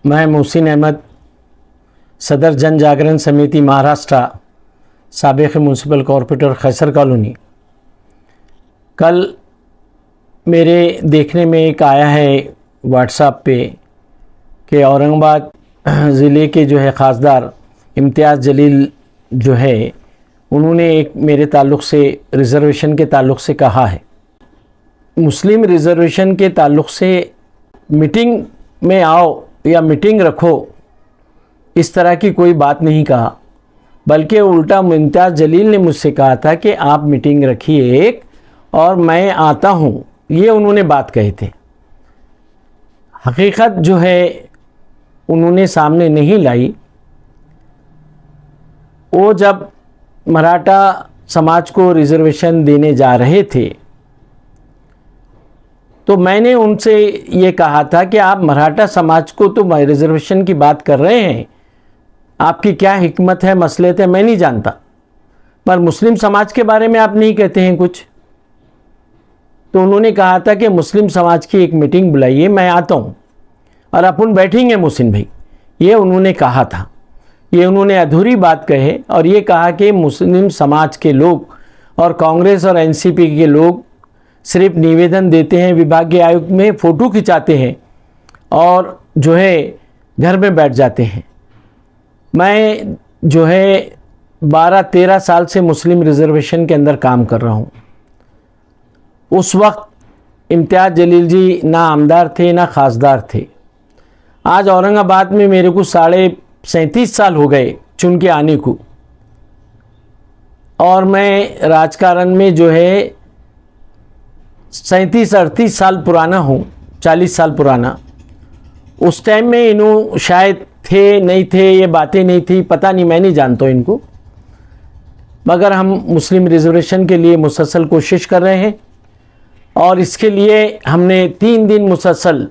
मैं मोहसिन अहमद, सदर जन जागरण समिति महाराष्ट्र, साबिक़ म्यूनसिपल कॉरपोरेटर खैसर कॉलोनी। कल मेरे देखने में एक आया है व्हाट्सएप पे कि औरंगाबाद ज़िले के जो है ख़ासदार इम्तियाज़ जलील जो है उन्होंने एक मेरे ताल्लुक़ से रिज़र्वेशन के ताल्लुक़ से कहा है, मुस्लिम रिज़र्वेशन के ताल्लुक़ से मीटिंग में आओ या मीटिंग रखो, इस तरह की कोई बात नहीं कहा, बल्कि उल्टा इम्तियाज़ जलील ने मुझसे कहा था कि आप मीटिंग रखिए एक और मैं आता हूँ, ये उन्होंने बात कही थी। हकीकत जो है उन्होंने सामने नहीं लाई। वो जब मराठा समाज को रिज़र्वेशन देने जा रहे थे तो मैंने उनसे ये कहा था कि आप मराठा समाज को तो रिज़र्वेशन की बात कर रहे हैं, आपकी क्या हिकमत है, मसलहत है, मैं नहीं जानता, पर मुस्लिम समाज के बारे में आप नहीं कहते हैं कुछ। तो उन्होंने कहा था कि मुस्लिम समाज की एक मीटिंग बुलाइए, मैं आता हूँ और अपन बैठेंगे मोहसिन भाई, ये उन्होंने कहा था। ये उन्होंने अधूरी बात कहे और ये कहा कि मुस्लिम समाज के लोग और कांग्रेस और एनसीपी के लोग सिर्फ निवेदन देते हैं, विभागीय आयुक्त में फ़ोटो खिंचाते हैं और जो है घर में बैठ जाते हैं। मैं जो है 12-13 साल से मुस्लिम रिज़र्वेशन के अंदर काम कर रहा हूँ। उस वक्त इम्तियाज़ जलील जी ना आमदार थे ना खासदार थे। आज औरंगाबाद में मेरे को 37.5 साल हो गए चुन के आने को, और मैं राजकारण में जो है 37-38 साल पुराना हूँ, 40 साल पुराना। उस टाइम में इन्हों शायद थे नहीं थे, ये बातें नहीं थी, पता नहीं, मैं नहीं जानता हूँ इनको, मगर हम मुस्लिम रिज़र्वेशन के लिए मुसलसल कोशिश कर रहे हैं। और इसके लिए हमने 3 दिन मुसलसल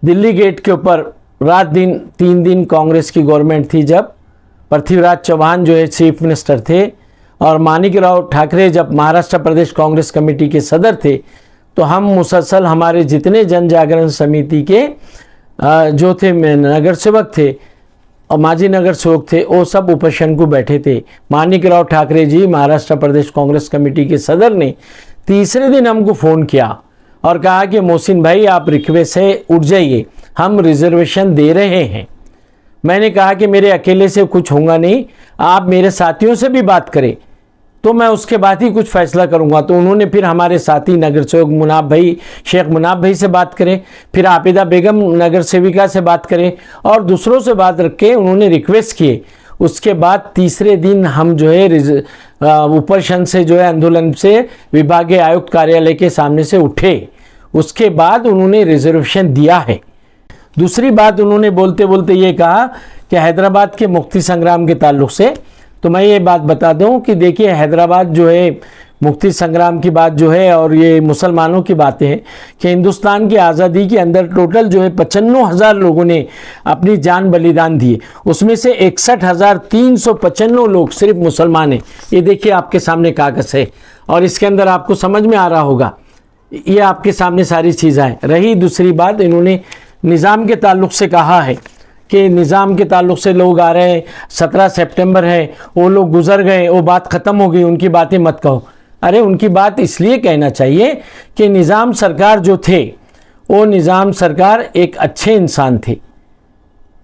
दिल्ली गेट के ऊपर रात दिन 3 दिन कांग्रेस की गवर्नमेंट थी, जब पृथ्वीराज चौहान जो है चीफ मिनिस्टर थे और माणिकराव ठाकरे जब महाराष्ट्र प्रदेश कांग्रेस कमेटी के सदर थे, तो हम मुसलसल हमारे जितने जन जागरण समिति के जो थे नगर सेवक थे और माजी नगर सेवक थे, वो सब उपोषण को बैठे थे। माणिकराव ठाकरे जी महाराष्ट्र प्रदेश कांग्रेस कमेटी के सदर ने तीसरे दिन हमको फ़ोन किया और कहा कि मोहसिन भाई आप रिक्वेस्ट से उठ जाइए, हम रिज़र्वेशन दे रहे हैं। मैंने कहा कि मेरे अकेले से कुछ होगा नहीं, आप मेरे साथियों से भी बात करें तो मैं उसके बाद ही कुछ फैसला करूंगा। तो उन्होंने फिर हमारे साथी नगर सेवक मुनाफ भाई, शेख मुनाफ भाई से बात करें, फिर आबिदा बेगम नगर सेविका से बात करें और दूसरों से बात रख के उन्होंने रिक्वेस्ट किए। उसके बाद तीसरे दिन हम जो है उपोषण से जो है आंदोलन से विभागीय आयुक्त कार्यालय के सामने से उठे। उसके बाद उन्होंने रिजर्वेशन दिया है। दूसरी बात उन्होंने बोलते बोलते ये कहा कि हैदराबाद के मुक्ति संग्राम के ताल्लुक से, तो मैं ये बात बता दूं कि देखिए हैदराबाद जो है मुक्ति संग्राम की बात जो है और ये मुसलमानों की बातें हैं कि हिंदुस्तान की आज़ादी के अंदर टोटल जो है 95,000 लोगों ने अपनी जान बलिदान दिए, उसमें से 61,395 लोग सिर्फ मुसलमान हैं। ये देखिए आपके सामने कागज़ है और इसके अंदर आपको समझ में आ रहा होगा, ये आपके सामने सारी चीज़ें हैं। रही दूसरी बात, इन्होंने निज़ाम के ताल्लुक़ से कहा है कि निज़ाम के ताल्लुक़ से लोग आ रहे हैं, 17 सितंबर है, वो लोग गुजर गए, वो बात ख़त्म हो गई, उनकी बातें मत कहो। अरे उनकी बात इसलिए कहना चाहिए कि निज़ाम सरकार जो थे वो निज़ाम सरकार एक अच्छे इंसान थे,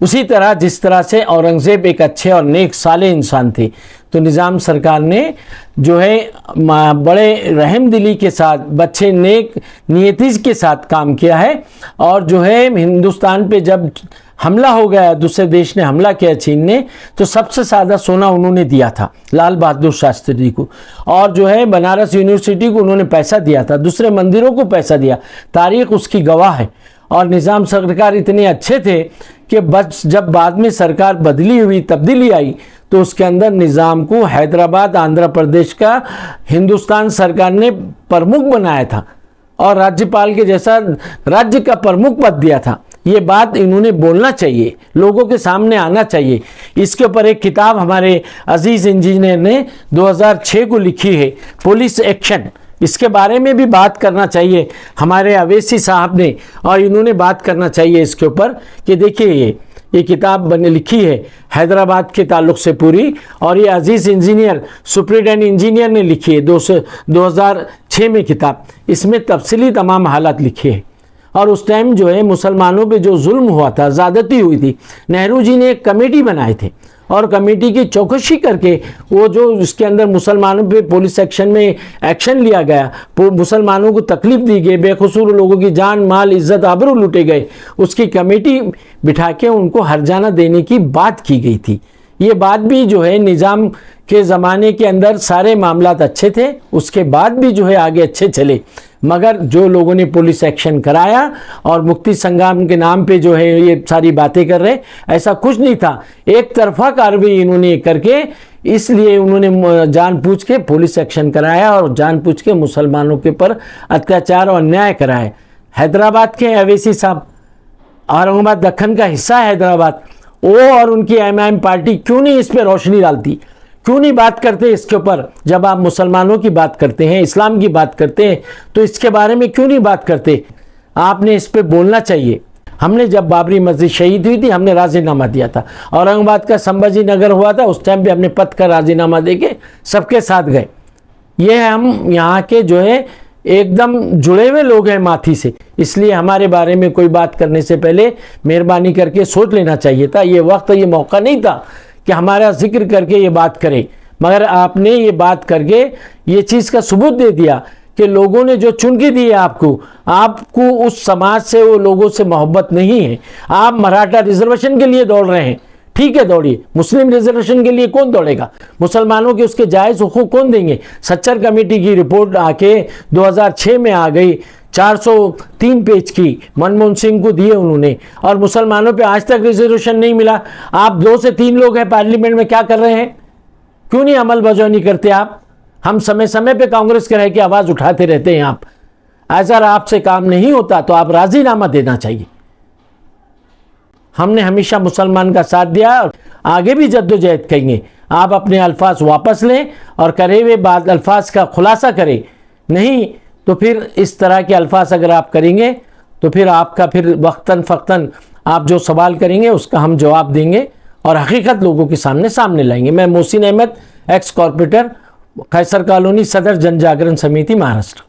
उसी तरह जिस तरह से औरंगज़ेब एक अच्छे और नेक साले इंसान थे। तो निज़ाम सरकार ने जो है बड़े रहमदिली के साथ, बच्चे नेक नियति के साथ काम किया है। और जो है हिंदुस्तान पे जब हमला हो गया, दूसरे देश ने हमला किया चीन ने, तो सबसे ज़्यादा सोना उन्होंने दिया था लाल बहादुर शास्त्री जी को, और जो है बनारस यूनिवर्सिटी को उन्होंने पैसा दिया था, दूसरे मंदिरों को पैसा दिया, तारीख उसकी गवाह है। और निज़ाम सरकार इतने अच्छे थे कि बस जब बाद में सरकार बदली हुई, तब्दीली आई, तो उसके अंदर निज़ाम को हैदराबाद आंध्र प्रदेश का हिंदुस्तान सरकार ने प्रमुख बनाया था और राज्यपाल के जैसा राज्य का प्रमुख पद दिया था। ये बात इन्होंने बोलना चाहिए, लोगों के सामने आना चाहिए। इसके ऊपर एक किताब हमारे अजीज़ इंजीनियर ने 2006 को लिखी है, पुलिस एक्शन, इसके बारे में भी बात करना चाहिए हमारे अवैसी साहब ने, और इन्होंने बात करना चाहिए इसके ऊपर कि देखिए ये ये किताब बने लिखी है हैदराबाद के ताल्लुक से पूरी, और ये अजीज़ इंजीनियर सुप्रिटेंडेंट इंजीनियर ने लिखी है 2006 में किताब। इसमें तफसीली तमाम हालात लिखे हैं। और उस टाइम जो है मुसलमानों पे जो जुल्म हुआ था, ज़्यादती हुई थी, नेहरू जी ने एक कमेटी बनाए थे और कमेटी की चौकसी करके वो जो इसके अंदर मुसलमानों पे पुलिस एक्शन में एक्शन लिया गया, मुसलमानों को तकलीफ दी गई, बेकसूर लोगों की जान माल इज्जत आबरू लूटे गए, उसकी कमेटी बिठा के उनको हर्जाना देने की बात की गई थी। ये बात भी जो है निज़ाम के ज़माने के अंदर सारे मामलात अच्छे थे, उसके बाद भी जो है आगे अच्छे चले, मगर जो लोगों ने पुलिस एक्शन कराया और मुक्ति संग्राम के नाम पे जो है ये सारी बातें कर रहे, ऐसा कुछ नहीं था। एक तरफा कार्रवाई इन्होंने करके, इसलिए उन्होंने जानबूझ के पुलिस एक्शन कराया और जानबूझ के मुसलमानों के ऊपर अत्याचार और अन्याय कराए। हैदराबाद के अवैसी साहब, औरंगाबाद दक्खन का हिस्सा है हैदराबाद, वो और उनकी एमआईएम पार्टी क्यों नहीं इस पर रोशनी डालती, क्यों नहीं बात करते इसके ऊपर? जब आप मुसलमानों की बात करते हैं, इस्लाम की बात करते हैं, तो इसके बारे में क्यों नहीं बात करते? आपने इस पे बोलना चाहिए। हमने जब बाबरी मस्जिद शहीद हुई थी, हमने राजीनामा दिया था। औरंगाबाद का संभाजी नगर हुआ था, उस टाइम भी हमने पद का राजीनामा देके सबके साथ गए। ये हम यहाँ के जो है एकदम जुड़े हुए लोग हैं माथी से, इसलिए हमारे बारे में कोई बात करने से पहले मेहरबानी करके सोच लेना चाहिए था। ये वक्त, ये मौका नहीं था कि हमारा जिक्र करके ये बात करें, मगर आपने ये बात करके ये चीज़ का सबूत दे दिया कि लोगों ने जो चुन के दी है आपको उस समाज से, वो लोगों से मोहब्बत नहीं है। आप मराठा रिजर्वेशन के लिए दौड़ रहे हैं, ठीक है दौड़िए, मुस्लिम रिजर्वेशन के लिए कौन दौड़ेगा? मुसलमानों के उसके जायज़ हुकूक कौन देंगे? सच्चर कमेटी की रिपोर्ट आके 2006 में आ गई, 403 पेज की, मनमोहन सिंह को दिए उन्होंने, और मुसलमानों पे आज तक रिजर्वेशन नहीं मिला। आप 2 से 3 लोग हैं पार्लियामेंट में, क्या कर रहे हैं? क्यों नहीं अमल बजावनी करते आप? हम समय समय पे कांग्रेस के रह के आवाज़ उठाते रहते हैं। आप अगर आपसे काम नहीं होता तो आप राजीनामा देना चाहिए। हमने हमेशा मुसलमान का साथ दिया और आगे भी जद्दोजहद करेंगे। आप अपने अल्फाज वापस लें और करे हुए बाद अल्फाज का खुलासा करें, नहीं तो फिर इस तरह के अल्फाज अगर आप करेंगे तो फिर आपका फिर वक्तन फ़क्तन आप जो सवाल करेंगे उसका हम जवाब देंगे और हकीकत लोगों के सामने लाएंगे। मैं मोहसिन अहमद, एक्स कॉर्पोरेटर, कैसर कॉलोनी, सदर जन जागरण समिति, महाराष्ट्र।